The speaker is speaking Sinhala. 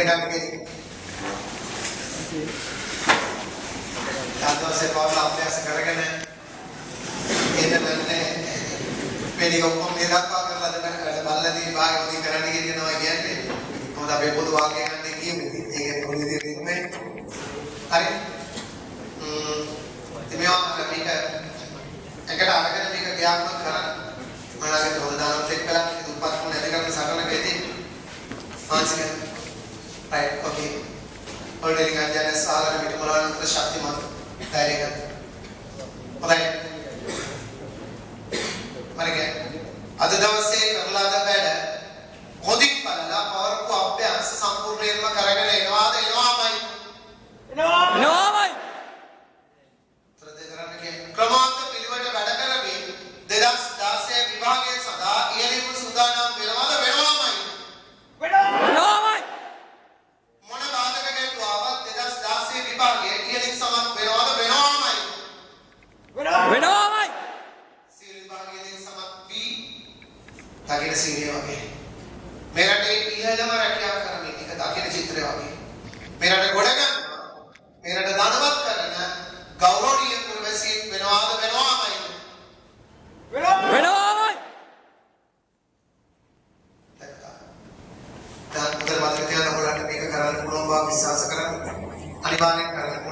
ගන්න කෙනෙක්. තාත්තෝසේ පාවලා අභ්‍යාස කරගෙන එන්නන්නේ මේක ඔක්කොම මේ දක්වා කරලා දැන් බලලාදී භාගය මොකද කරන්න කියනවා කියන්නේ. මොකද අපි පොදු වාක්‍ය ගන්න කියමු. ඒක පොදු විදිහට ඉන්නේ. හරි. මේවා මේක එකට අරගෙන මේක ක්‍රියාත්මක කරන්න. මනගේ හොඳ දානත් එක්කලා දුප්පත් වුණ නැති කරන සටනකදී මානසික right okay already ගන්න සාගර පිටමලවන්ත ශක්තිමත් ධෛර්යයක්. හොඳයි. මරගේ අද දවසේ කරලාද වැඩ හොඳින් බලලා පවර්පු අභ්‍යාස සම්පූර්ණයෙන්ම කරගෙන එනවාද එනවාමයි ක්‍රමාන්ත පිළිවෙලට වැඩ කරමින් 2016 විභාගයේ සඳහා ඉහළින්ම සූදානම් වෙනවාද වෙනවාමයි මොන බාධක හේතු ආවත් 2016 විභාගයේ ඉහළින් සමත් වෙනවාද වෙනවාමයි සීල විභාගයේ සමත් වී දකින සීනිය වගේ මේ රටේ ඉහළම රැකියාව කරමින් එක දකින චිත්‍රය වගේ මේ රට ගොඩ ගන්නවා මේ රට ධනවත් කරන ගෞරවනීය පුරවැසියෙක් වෙනවාද වෙනවාමයි දැන් උදේ මතක තියාගන්න ඕනට මේක කරන්න පුළුවන් බව විශ්වාස කරන්න අනිවාර්යෙන් කරන්න